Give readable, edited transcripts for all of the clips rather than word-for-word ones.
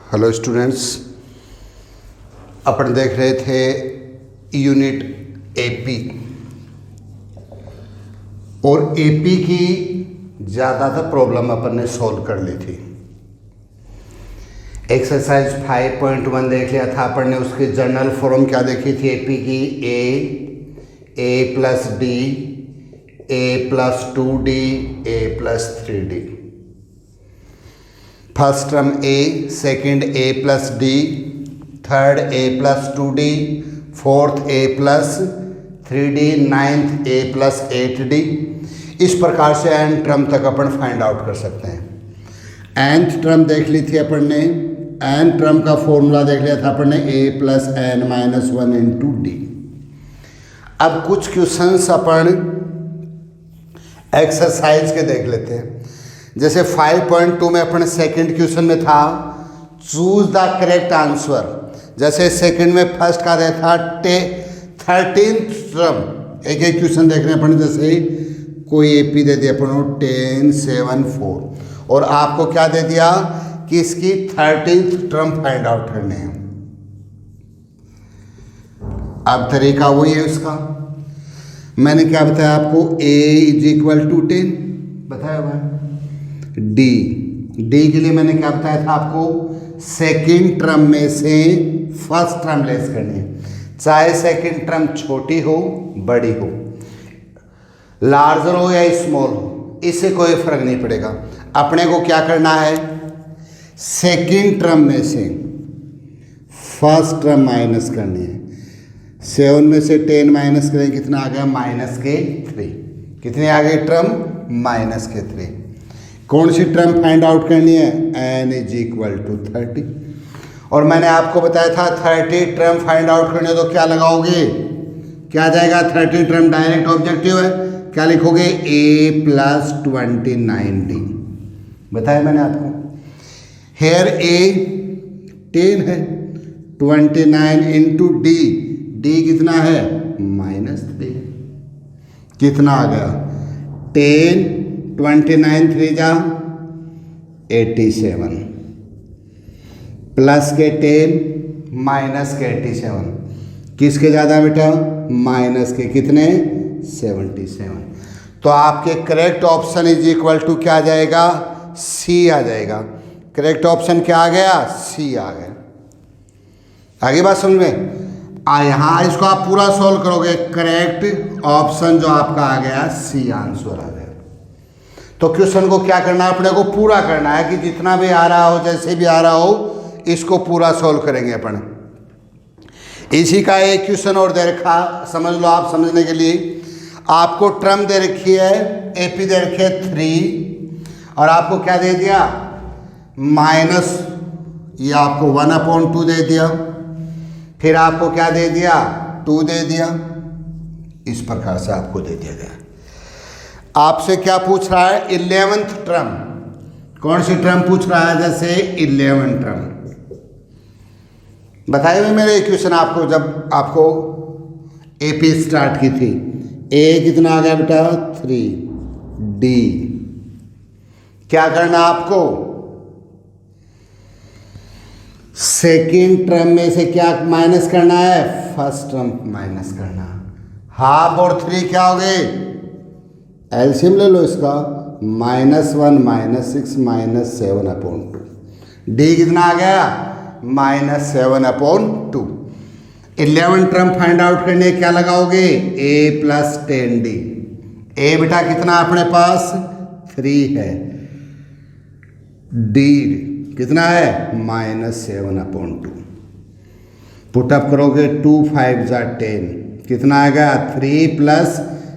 Hello students, अपन देख रहे थे यूनिट एपी और एपी की ज़्यादातर प्रॉब्लम अपन ने सॉल्व कर ली थी। एक्सरसाइज 5.1 देख लिया था अपन ने, उसकी जनरल फॉर्म क्या देखी थी एपी की, A plus D, A plus 2d, A plus 3d। First term A, second A plus D, third A plus 2d, fourth A plus 3d, ninth A plus 8d। इस प्रकार से N term तक अपन find out कर सकते हैं। Nth term देख ली थी अपन ने, एन टर्म का फॉर्मूला देख लिया था अपन ने, A plus N minus 1 into D. अब कुछ क्वेश्चंस अपन एक्सरसाइज के देख लेते हैं। जैसे 5.2 में अपन सेकंड क्वेश्चन में था चूज द करेक्ट आंसर। जैसे सेकंड में फर्स्ट का दिया था 13th टर्म। एक एक क्वेश्चन देख रहे हैं अपन, जैसे कोई एपी दे दिया अपन 10, 7, 4 और आपको क्या दे दिया कि इसकी 13th टर्म फाइंड आउट करने हैं। अब तरीका वही है उसका। मैंने क्या बताया आपको, a = 10 बताया हुआ है। डी के लिए मैंने क्या बताया था आपको, सेकंड टर्म में से फर्स्ट टर्म लेस करनी है, चाहे सेकंड टर्म छोटी हो बड़ी हो, लार्जर हो या स्मॉल हो, इससे कोई फर्क नहीं पड़ेगा। अपने को क्या करना है, सेकंड टर्म में से फर्स्ट टर्म माइनस करनी है। 7 में से 10 माइनस करें, कितना आ गया, -3। कितने आ गए टर्म, -3। कौन सी टर्म फाइंड आउट करनी है, n = 30। और मैंने आपको बताया था 30 टर्म फाइंड आउट करनी है तो क्या लगाओगे, क्या जाएगा, 30 टर्म डायरेक्ट ऑब्जेक्टिव है, क्या लिखोगे, a प्लस 29d। बताया मैंने आपको। हेयर a 10 है, 29 इंटू डी, डी कितना है, -3। कितना आ गया, 10, 29 3 जा 87, प्लस के 10 माइनस के 87, किसके ज़्यादा बेटा, माइनस के, कितने, 77। तो आपके करेक्ट ऑप्शन = क्या आ जाएगा, सी आ जाएगा। करेक्ट ऑप्शन क्या आ गया, सी आ गया। आगे बात समझ में यहाँ इसको आप पूरा सॉल्व करोगे, करेक्ट ऑप्शन जो आपका आ गया सी आंसर आ गया। तो क्वेश्चन को क्या करना है, अपने को पूरा करना है कि जितना भी आ रहा हो, जैसे भी आ रहा हो, इसको पूरा सॉल्व करेंगे अपन। इसी का एक क्वेश्चन और दे रखा, समझ लो आप समझने के लिए। आपको टर्म दे रखी है, एपी दे रखी है 3 और आपको क्या दे दिया, माइनस, ये आपको 1/2 दे दिया, फिर आपको क्या दे दिया, 2 दे दिया। इस प्रकार से आपको दे दिया गया। आपसे क्या पूछ रहा है, 11th टर्म, कौन सी टर्म पूछ रहा है, जैसे 11 टर्म। बताए हुए मेरे क्वेश्चन आपको, जब आपको एपी स्टार्ट की थी, ए कितना आ गया बेटा, 3, डी क्या करना आपको, सेकेंड टर्म में से क्या माइनस करना है, फर्स्ट टर्म माइनस करना। हाफ और 3 क्या हो गए, एलसीएम ले लो इसका, -1 -6 -7/2। डी कितना आ गया, -7/2। 11 टर्म फाइंड आउट करने क्या लगाओगे, a प्लस 10d। ए बेटा कितना अपने पास, 3 है, डी कितना है, -7/2। पुटअप करोगे, 2 5 जा 10, कितना आएगा, 3 प्लस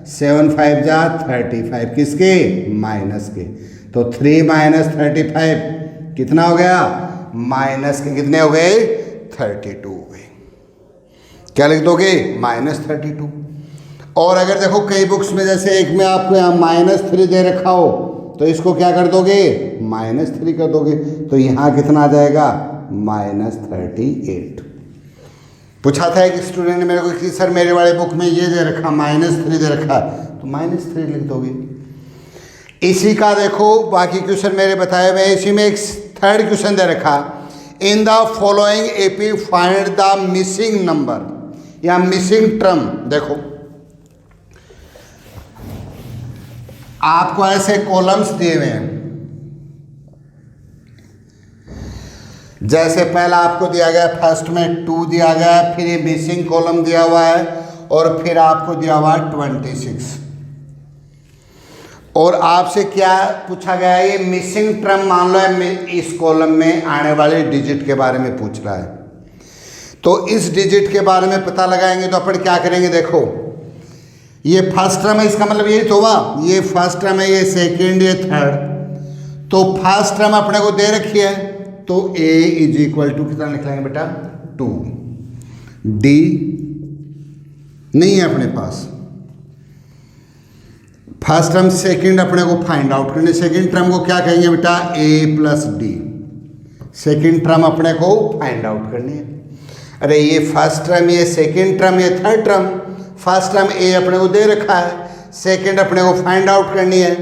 7 5 जा 35, किसके, माइनस के। तो 3 - 35 कितना हो गया, माइनस के कितने हो गए, 32 हो गए। क्या लिख दोगे, -32। और अगर देखो कई बुक्स में, जैसे एक में आपको यहाँ -3 दे रखा हो, तो इसको क्या कर दोगे, -3 कर दोगे, तो यहाँ कितना आ जाएगा, -38। पूछा था एक स्टूडेंट ने मेरे को कि सर मेरे वाले बुक में ये दे रखा, -3 दे रखा, तो -3 लिख दोगे। इसी का देखो बाकी क्वेश्चन मेरे बताए हुए, इसी में एक थर्ड क्वेश्चन दे रखा, in the following AP find the missing number या मिसिंग टर्म। देखो आपको ऐसे कॉलम्स दिए हुए हैं, जैसे पहला आपको दिया गया फर्स्ट में 2 दिया गया है, फिर ये मिसिंग कॉलम दिया हुआ है और फिर आपको दिया हुआ है 26 और आपसे क्या पूछा गया है, ये मिसिंग टर्म मान लो है, इस कॉलम में आने वाले डिजिट के बारे में पूछ रहा है। तो इस डिजिट के बारे में पता लगाएंगे तो अपन क्या करेंगे, देखो ये फर्स्ट टर्म है, इसका मतलब यही तो हुआ, ये फर्स्ट टर्म है, ये सेकेंड, ये थर्ड। तो फर्स्ट टर्म अपने को दे रखी है, तो a इज इक्वल टू कितना लिख लेंगे बेटा 2। d नहीं है अपने पास, फर्स्ट टर्म सेकंड अपने को फाइंड आउट करने, सेकंड टर्म को क्या कहेंगे बेटा a plus D, second term अपने को फाइंड आउट करनी है। अरे ये फर्स्ट टर्म, ये सेकंड टर्म, ये third term, first term a अपने को दे रखा है, सेकंड अपने को फाइंड आउट करनी है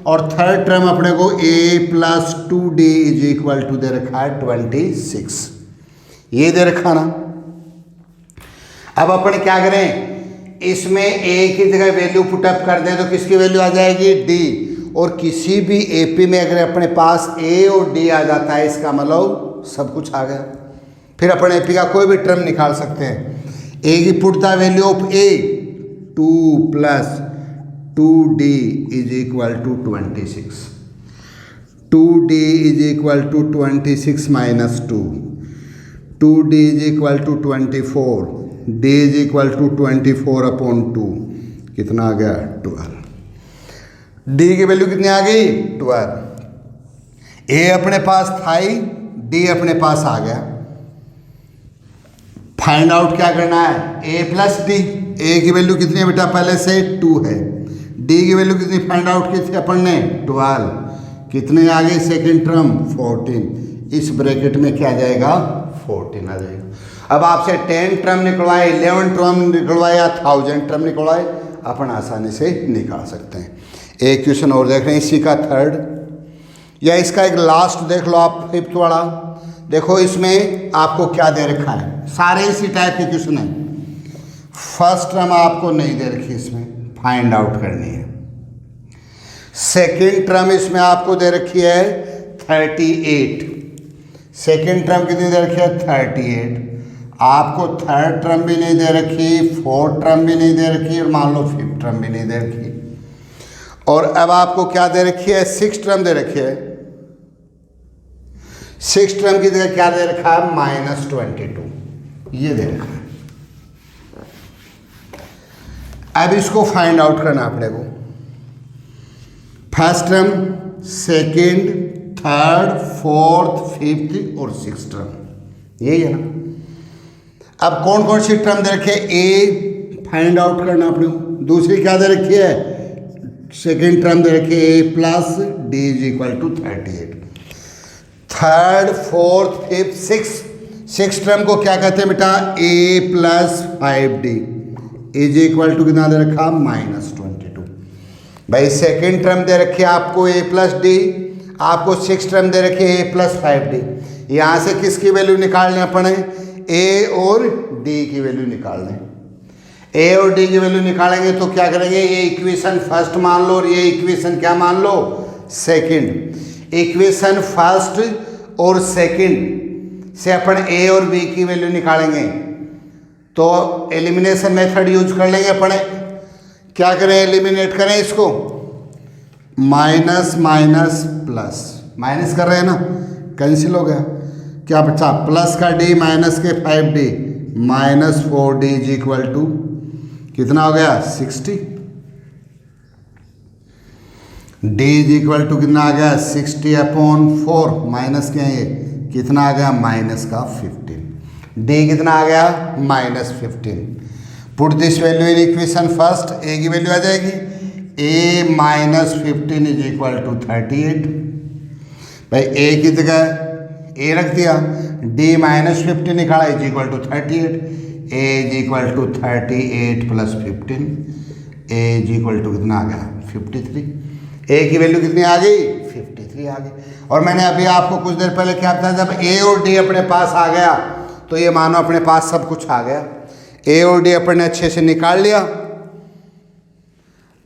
और थर्ड टर्म अपने को a plus 2d is equal to दे रखा है 26, ये दे रखा ना। अब अपन क्या करें, इसमें a की जगह वैल्यू पुटअप कर दें तो किसकी वैल्यू आ जाएगी d, और किसी भी एपी में अगर अपने पास a और d आ जाता है इसका मतलब सब कुछ आ गया, फिर अपन एपी का कोई भी टर्म निकाल सकते हैं। a की put the value of a 2 plus 2d is equal to 26, 2d is equal to 26 minus 2, 2d is equal to 24, d is equal to 24 upon 2, कितना आ गया 12। d की वैल्यू कितनी आ गई 12, a अपने पास था ही, d अपने पास आ गया। फाइंड आउट क्या करना है, a प्लस डी, a की वैल्यू कितनी है बेटा पहले से 2 है, d की वैल्यू कितनी फाइंड आउट की थी अपन ने 12, कितने आ गए सेकेंड टर्म 14, इस ब्रैकेट में क्या आ जाएगा 14 आ जाएगा। अब आपसे 10 टर्म निकलवाए, 11 टर्म निकलवाए या 1000 टर्म निकलवाए, अपन आसानी से निकाल सकते हैं। एक क्वेश्चन और देख रहे हैं, इसी का थर्ड या इसका एक लास्ट देख लो आप, फिफ्थ वाला। देखो इसमें आपको क्या दे रखा है, सारे इसी टाइप के क्वेश्चन हैं। फर्स्ट टर्म आपको नहीं दे रखी, इसमें फाइंड आउट करनी है। सेकेंड टर्म इसमें आपको दे रखी है 38, सेकेंड टर्म कितनी दे रखी है 38, आपको थर्ड टर्म भी नहीं दे रखी, फोर्थ टर्म भी नहीं दे रखी और मान लो फिफ्थ टर्म भी नहीं दे रखी। और अब आपको क्या दे रखी है, सिक्स टर्म दे रखी है, सिक्स टर्म की जगह क्या दे रखा है -22, ये दे रखा है। अब इसको फाइंड आउट करना अपने को, first term, second, third, fourth, fifth और सिक्स टर्म, यही है ना। अब कौन कौन सी टर्म दे रखी है, ए फाइंड आउट करना अपने को, दूसरी क्या दे रखी है सेकेंड टर्म दे रखी है a plus D is equal to 38, third, fourth, fifth, six term को क्या कहते हैं बेटा a plus 5d is equal to कितना दे रखा -22। भाई सेकेंड टर्म दे रखी है आपको a प्लस डी, आपको सिक्स टर्म दे रखी है a प्लस 5d। यहाँ से किसकी वैल्यू निकालने पड़े, a और d की वैल्यू निकालने। a और d की वैल्यू निकालेंगे तो क्या करेंगे, ये इक्वेशन फर्स्ट मान लो और ये इक्वेशन क्या मान लो सेकंड। इक्वेशन फर्स्ट और सेकंड से अपन a और b की वैल्यू निकालेंगे तो एलिमिनेशन मेथड यूज कर लेंगे अपन। क्या करें, एलिमिनेट करें इसको, माइनस माइनस प्लस, माइनस कर रहे हैं ना, कैंसिल हो गया, क्या बचा प्लस का d माइनस के 5d -4d is equal to कितना हो गया 60, d इज इक्वल टू कितना आ गया 60 अपॉन 4, माइनस क्या है कितना आ गया माइनस का 15, d कितना आ गया -15। Put this value in equation first, a की वैल्यू आ जाएगी a -15 इज इक्वल टू 38। भाई a की जगह a रख दिया, d -15 निकाला is equal to 38, a is equal to 38 plus 15, a is equal to कितना आ गया 53। a की वैल्यू कितनी आ गई 53 53 आ गई। और मैंने अभी आपको कुछ देर पहले क्या बताया, जब ए और डी अपने पास आ गया तो ये मानो अपने पास सब कुछ आ गया। ए और डी अपने अच्छे से निकाल लिया।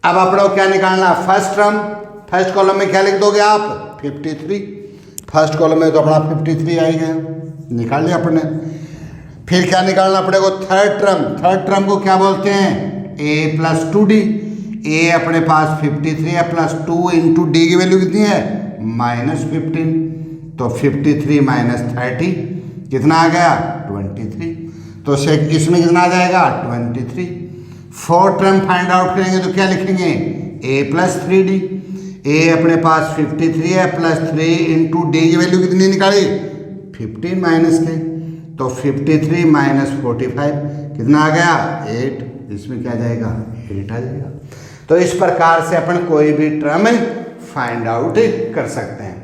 अब अपने को क्या निकालना, फर्स्ट टर्म। फर्स्ट कॉलम में क्या लिख दोगे आप, 53। फर्स्ट कॉलम में तो अपना 53 आएगा, निकाल लिया अपने। फिर क्या निकालना अपने को, थर्ड टर्म। थर्ड टर्म को क्या बोलते हैं, ए प्लस 2d। ए अपने पास 53 है, प्लस 2 इंटू डी की वैल्यू कितनी है, -15। तो 53 माइनस 30 कितना आ गया, 23। तो इसमें कितना आ जाएगा, 23। फोर्थ टर्म फाइंड आउट करेंगे तो क्या लिखेंगे, a प्लस 3d। ए अपने पास 53 है, प्लस 3 इंटू डी की वैल्यू कितनी निकाली, 15 माइनस के। तो 53 माइनस 45 कितना आ गया, 8। इसमें क्या जाएगा, 8 आ जाएगा। तो इस प्रकार से अपन कोई भी टर्म फाइंड आउट कर सकते हैं।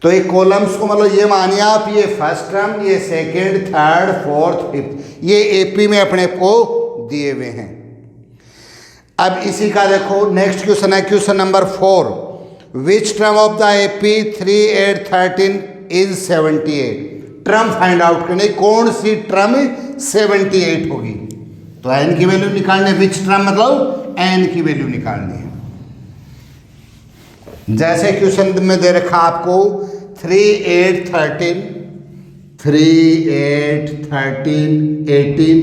तो ये कॉलम्स को मतलब ये मानिए आप, ये फर्स्ट टर्म, ये सेकेंड, थर्ड, फोर्थ, फिफ्थ, ये एपी में अपने को दिए हुए हैं। अब इसी का देखो नेक्स्ट क्वेश्चन है, question number 4। Which term of the AP 3, 8, 13 is 78। Term find out करने, कौन सी टर्म 78 होगी। तो एन की वैल्यू निकालने, विच टर्म मतलब एन की वैल्यू निकालनी है। जैसे क्वेश्चन में दे रखा आपको 3, 8, 13, 3, 8, 13, 18,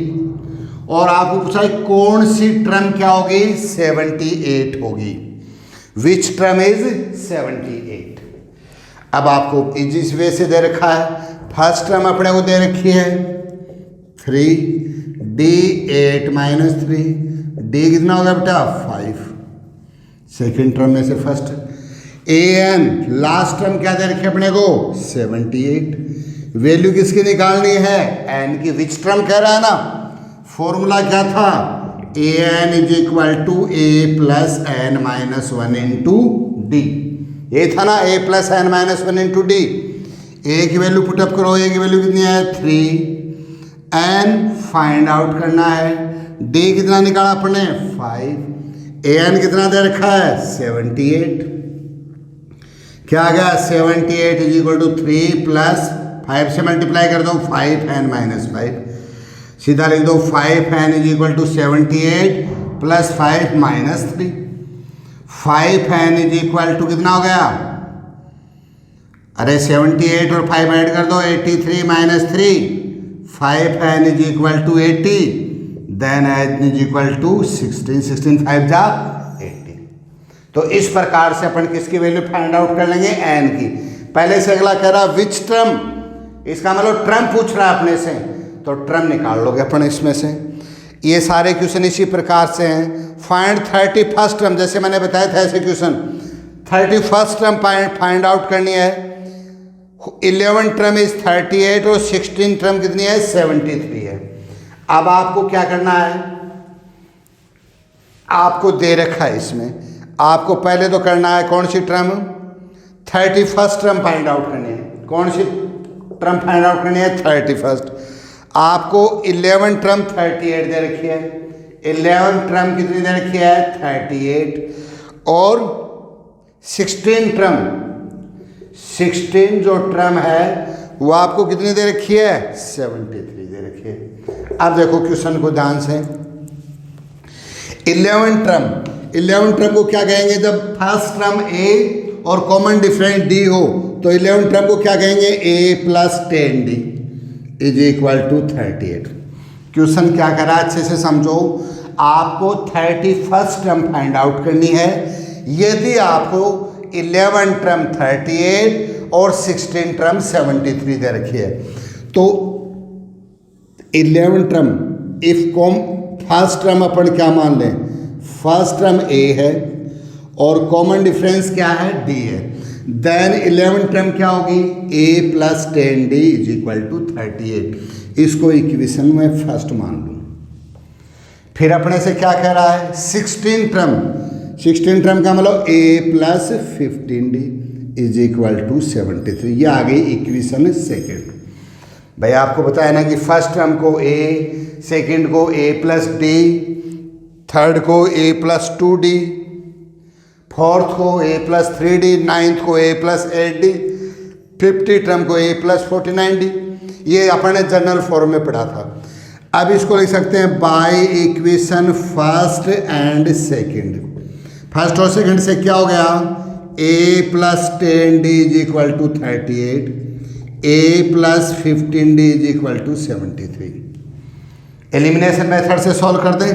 और आपको पूछा है कौन सी टर्म क्या होगी, 78 होगी। Which term is 78। अब आपको इस वे से दे रखा है, फर्स्ट टर्म अपने को दे रखी है 3, d 8 माइनस 3, d कितना होगा बेटा, 5। सेकेंड टर्म में से first, A N last term क्या दे रखी है अपने को, 78। वैल्यू किसकी निकालनी है, एन की। विच टर्म कह रहा है ना, फॉर्मूला क्या था, A N is equal to A plus N minus 1 into D. ये था ना, A plus N minus 1 into D. A की वैल्यू पुटअप करो, ए की वैल्यू कितनी है, 3। एन फाइंड आउट करना है, डी कितना निकाला अपने, 5। ए एन कितना दे रखा है, 78। क्या आ गया, 78 इज इक्वल टू 3 प्लस 5 से मल्टीप्लाई कर दो, 5 एन माइनस 5। सीधा लिख दो 5 N is equal to 78 plus 5 minus 3। 5 N is equal to कितना हो गया, अरे 78 और 5 ऐड कर दो, 83 minus 3। 5 N is equal to 80, then N is equal to 16। 16 5 जा 80। तो इस प्रकार से अपन किसकी वैल्यू फाइंड आउट कर लेंगे, एन की। पहले से अगला कह रहा विच टर्म, इसका मतलब ट्रम पूछ रहा है अपने से, तो ट्रम निकाल लोगे अपन इसमें से। ये सारे क्वेश्चन इसी प्रकार से हैं। फाइंड 31st टर्म, जैसे मैंने बताया था ऐसे question 31st term find out करनी है। 11 टर्म इज 38 और 16 टर्म कितनी है, 73 है। अब आपको क्या करना है, आपको दे रखा है इसमें, आपको पहले तो करना है कौन सी term, 31st term find out करनी है। कौन सी टर्म फाइंड आउट करनी है, 31st। आपको 11 टर्म 38 दे रखी है, 11 टर्म कितनी दे रखी है, 38, और 16 जो टर्म है वो आपको कितनी दे रखी है, 73 दे रखी है। अब देखो क्वेश्चन को ध्यान से, 11 टर्म को क्या कहेंगे, जब फर्स्ट टर्म ए और कॉमन डिफरेंस डी हो तो 11 टर्म को क्या कहेंगे, A plus 10d is equal to 38। Question क्या करा, अच्छे से समझो। आपको 31st टर्म फाइंड आउट करनी है। यदि आपको 11 टर्म 38 और 16 टर्म 73 दे रखी है, तो 11 टर्म इफ फर्स्ट टर्म अपन क्या मान लें, फर्स्ट टर्म ए है और कॉमन डिफरेंस क्या है, डी है, देन 11 टर्म क्या होगी, a plus 10d is equal to 38। इसको इक्वेशन में फर्स्ट मान लूँ। फिर अपने से क्या कह रहा है, 16 टर्म का मतलब a plus 15d is equal to 73। ये आ गई इक्वेशन सेकेंड। भाई आपको बताया ना कि फर्स्ट टर्म को a, सेकेंड को a प्लस d, थर्ड को a प्लस 2d, फोर्थ को a प्लस 3d, नाइन्थ को a प्लस 8d, 50 टर्म को a प्लस 49d। ये अपन ने जनरल फॉर्म में पढ़ा था। अब इसको लिख सकते हैं by equation first and second. First और सेकंड से क्या हो गया, a plus 10d is equal to 38, a plus 15d is equal to 73। Elimination method से सॉल्व कर दें,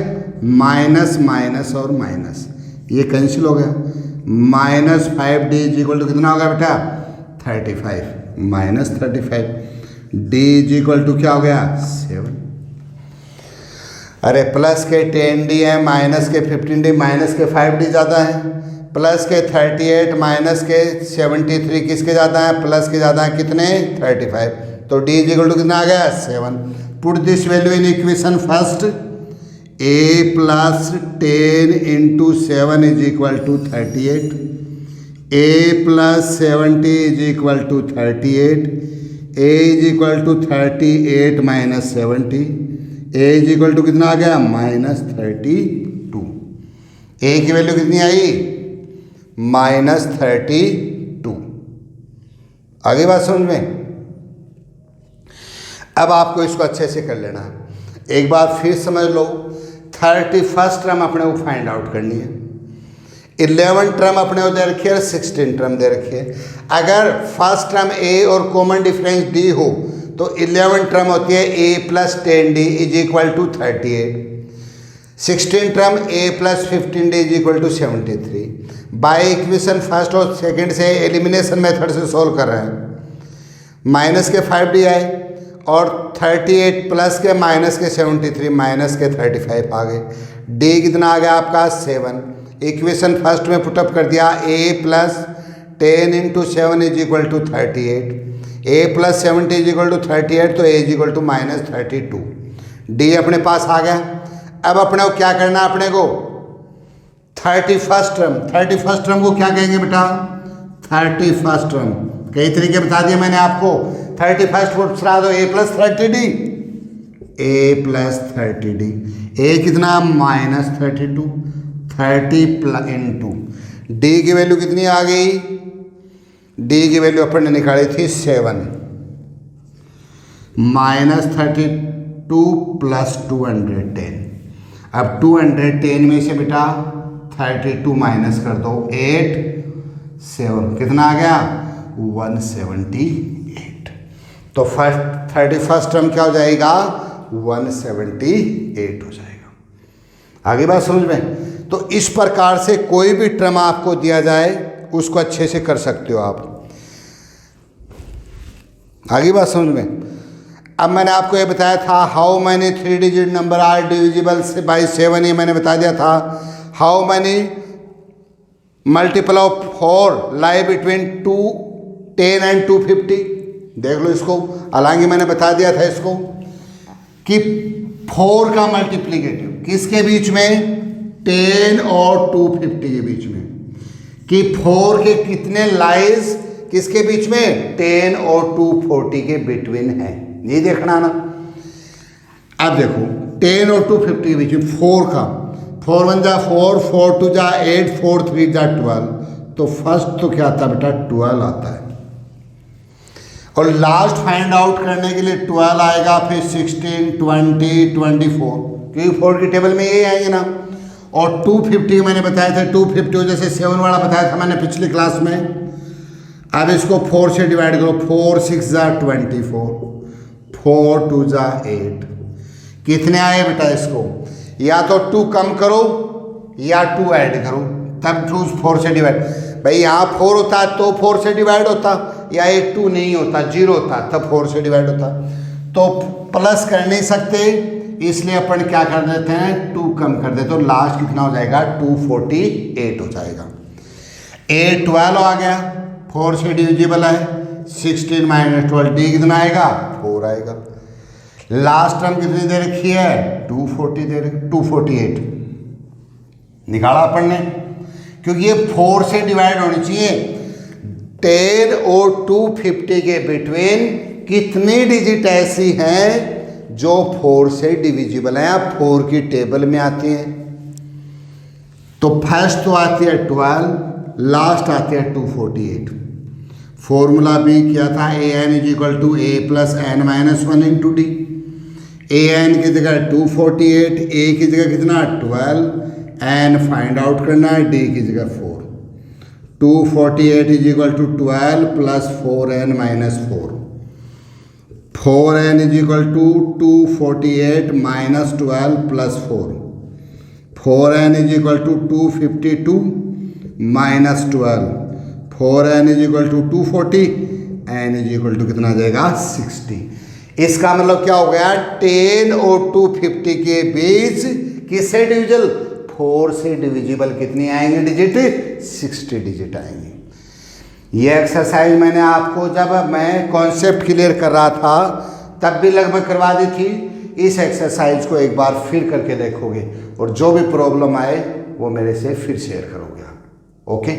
माइनस माइनस और माइनस ये कैंसिल हो गया, minus 5d is equal to कितना होगा बेटा 35, minus 35, d is equal to क्या हो गया 7। अरे प्लस के 10d है, माइनस के 15d, माइनस के 5d ज़्यादा है, प्लस के 38 माइनस के 73 किसके ज़्यादा है, प्लस के ज़्यादा है कितने 35, तो d इज इक्वल टू कितना आ गया 7। Put this value in equation first, a plus 10 into 7 is equal to 38, a plus 70 is equal to 38, a is equal to 38 minus 70, a is equal to कितना आ गया माइनस 32। a की value कितनी आई minus 32। आगे बात समझ में। अब आपको इसको अच्छे से कर लेना है। एक बार फिर समझ लो, 31st टर्म अपने को फाइंड आउट करनी है, 11 टर्म अपने को दे रखी है और 16 टर्म दे रखी है। अगर फर्स्ट टर्म a और कॉमन डिफरेंस d हो तो 11 टर्म होती है a plus 10d is equal to 38, 16 term a plus 15d is equal to 73। By equation first और सेकंड से एलिमिनेशन मेथड से सॉल्व कर रहे हैं, माइनस के 5d आए और 38 प्लस के माइनस के 73 माइनस के 35 आ गए, d कितना आ गया आपका 7। इक्वेशन फर्स्ट में पुटअप कर दिया, a plus 10 into 7 is equal to 38, a plus 70 is equal to 38, तो a is equal to minus 32। d अपने पास आ गया। अब अपने को क्या करना है, अपने को 31st टर्म को क्या कहेंगे बेटा 31st टर्म, कई तरीके बता दिए मैंने आपको। 31st को सरा दो, a plus 30d, a plus 30d, a कितना माइनस 32, 30 इंटू d की वैल्यू कितनी आ गई, d की वैल्यू अपन ने निकाली थी 7, माइनस 32 प्लस 210। अब 210 में से बेटा 32 माइनस कर दो, 8 7 कितना आ गया 178। तो फर्स्ट 31st टर्म क्या हो जाएगा 178 हो जाएगा। आगे बात समझ में। तो इस प्रकार से कोई भी टर्म आपको दिया जाए उसको अच्छे से कर सकते हो आप। आगे बात समझ में। अब मैंने आपको ये बताया था how many 3 digit number are divisible से बाई 7, ये मैंने बता दिया था। How many multiple of 4 lie between 210 and 250। देख लो इसको, हालांकि मैंने बता दिया था इसको कि 4 का मल्टीप्लीकेटिव किसके बीच में 10 और 250 के बीच में, कि 4 के कितने लाइज किसके बीच में 10 और 240 के बिटवीन है, ये देखना ना। अब देखो 10 और 250 के बीच में 4 का 4 1 जा 4, 4 2 जा 8, 4 3 जा 12, तो फर्स्ट तो क्या आता है बेटा 12 आता है। और लास्ट फाइंड आउट करने के लिए 12 आएगा, फिर 16, 20, 24, क्योंकि 4 की टेबल में ये आएंगे ना। और 250 मैंने बताया था, 250 जैसे 7 वाला बताया था मैंने पिछली क्लास में। अब इसको 4 से डिवाइड करो, 4 6 जा 24, 4 2 जा 8, कितने आए बेटा इसको, या तो 2 कम करो या 2 ऐड करो, तब 2 4 से डिवाइड। भाई यहाँ 4 होता तो 4 से डिवाइड होता, या ये 2 नहीं होता 0 होता तब 4 से डिवाइड होता। तो प्लस कर नहीं सकते, इसलिए अपन क्या कर देते हैं 2 कम कर देते, तो लास्ट कितना हो जाएगा 248 हो जाएगा। 8 12 आ गया, 4 से डिविजिबल है, 16 माइनस 12 डी कितना आएगा 4 आएगा। लास्ट टर्म कितनी दे रखी है 240 दे रखी, 248 निकाला अपन ने, क्योंकि ये 4 से डिवाइड होनी चाहिए। 10 और 250 के बिटवीन कितनी डिजिट ऐसी हैं जो 4 से डिविजिबल हैं, या 4 की टेबल में आती हैं। तो फर्स्ट तो आती है 12, लास्ट आती है 248। फॉर्मूला भी क्या था, A N is equal to A plus N minus one into D. A N की जगह 248, ए की जगह कितना 12, एन फाइंड आउट करना है, डी की जगह 4। 248 is equal to 12 plus 4n minus 4। 4n is equal to 248 minus 12 plus 4। 4n is equal to 252 minus 12। 4n is equal to 240, n is equal to कितना आ जाएगा 60। इसका मतलब क्या हो गया, 10 और 250 के बीच किससे डिविजिबल, 4 से डिविजिबल कितनी आएंगे डिजिट, 60 डिजिट आएंगे। ये एक्सरसाइज मैंने आपको जब मैं कॉन्सेप्ट क्लियर कर रहा था तब भी लगभग करवा दी थी। इस एक्सरसाइज को एक बार फिर करके देखोगे और जो भी प्रॉब्लम आए वो मेरे से फिर शेयर करोगे। ओके।